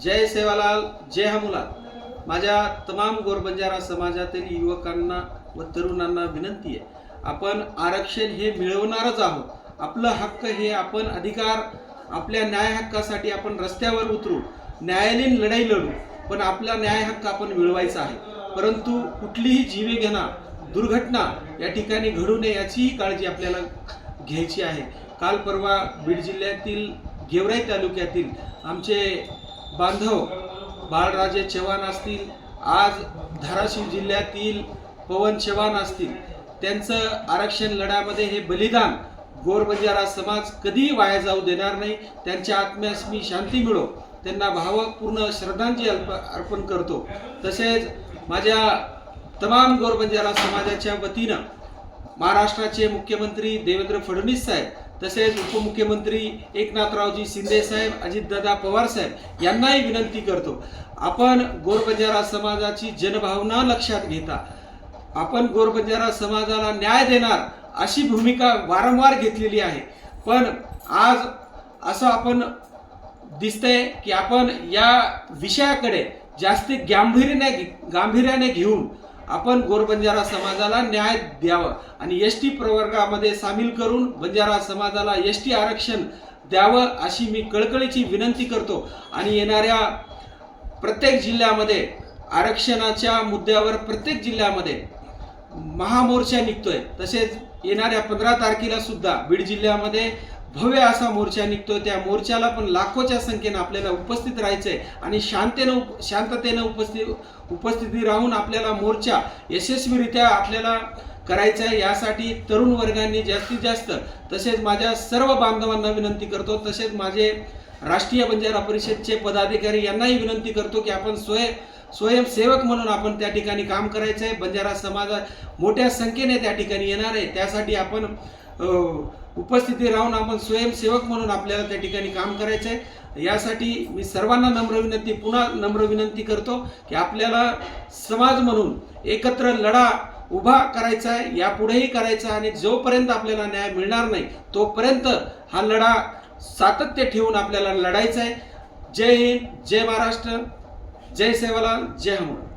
जय सेवालाल, जय हमुलाल। माझ्या तमाम गोरबंजारा समाजातील युवकांना व तरुणांना विनंती आहे, आपण आरक्षण हे मिळवणारच आहोत। आपलं हक्क हे आपण अधिकार, आपल्या न्याय हक्कासाठी आपण रस्त्यावर उतरू, न्यायालयीन लढाई लढू, पण आपला न्याय हक्क आपण मिळवायचा आहे। परंतु कुठलीही जीवघेणा दुर्घटना या ठिकाणी घडू नये याचीही काळजी आपल्याला घ्यायची आहे। काल परवा बीड जिल्ह्यातील गेवराई तालुक्यातील आमचे बांधव बाळराजे चव्हाण असतील, आज धाराशिव जिल्ह्यातील पवन चव्हाण असतील, त्यांचं आरक्षण लढ्यामध्ये हे बलिदान गोरबंजारा समाज कधीही वाया जाऊ देणार नाही। त्यांच्या आत्म्यास मी शांती मिळो, त्यांना भावपूर्ण श्रद्धांजली अर्पण करतो। तसेच माझ्या तमाम गोरबंजारा समाजाच्या वतीनं महाराष्ट्राचे मुख्यमंत्री देवेंद्र फडणवीस साहेब, तसेच उपमुख्यमंत्री एकनाथरावजी शिंदे साहेब, अजितदादा पवार साहेब यांनाही विनंती करतो, आपण गोरबंजारा समाजाची जनभावना लक्षात घेता आपण गोरबंजारा समाजाला न्याय देणार अशी भूमिका वारंवार घेतलेली आहे। पण आज असं आपण दिसतंय की आपण या विषयाकडे जास्त गांभीर्याने घेऊन आपण गोरबंजारा समाजाला न्याय द्यावा आणि एसटी प्रवर्गामध्ये सामील करून बंजारा समाजाला एसटी आरक्षण द्यावं अशी मी कळकळीची विनंती करतो। आणि येणाऱ्या प्रत्येक जिल्ह्यामध्ये आरक्षणाच्या मुद्द्यावर प्रत्येक जिल्ह्यामध्ये महामोर्चा निघतोय। तसेच येणाऱ्या 15 तारखेला सुद्धा बीड जिल्ह्यामध्ये भव्य असा मोर्चा निघतोय। त्या मोर्चाला पण लाखोच्या संख्येने आपल्याला उपस्थित राहायचंय आणि शांततेने उपस्थिती राहून आपल्याला मोर्चा यशस्वीरित्या आपल्याला करायचा आहे। यासाठी तरुण वर्गांनी जास्तीत जास्त, तसेच माझ्या सर्व बांधवांना विनंती करतो, तसेच माझे राष्ट्रीय बंजारा परिषदचे पदाधिकारी यांनाही विनंती करतो की आपण स्वयंसेवक म्हणून आपण त्या ठिकाणी काम करायचं आहे। बंजारा समाज मोठ्या संख्येने त्या ठिकाणी येणार आहे, त्यासाठी आपण उपस्थिती राहून आपण स्वयंसेवक म्हणून आपल्याला त्या ठिकाणी काम करायचं आहे। यासाठी मी सर्वांना पुन्हा नम्र विनंती करतो की आपल्याला समाज म्हणून एकत्र लढा उभा करायचा आहे, यापुढेही करायचा आहे आणि जोपर्यंत आपल्याला न्याय मिळणार नाही तोपर्यंत हा लढा सातत्य ठेवून आपल्याला लढायचा आहे। जय हिंद, जय महाराष्ट्र, जय सेवालाल, जय हनुमान।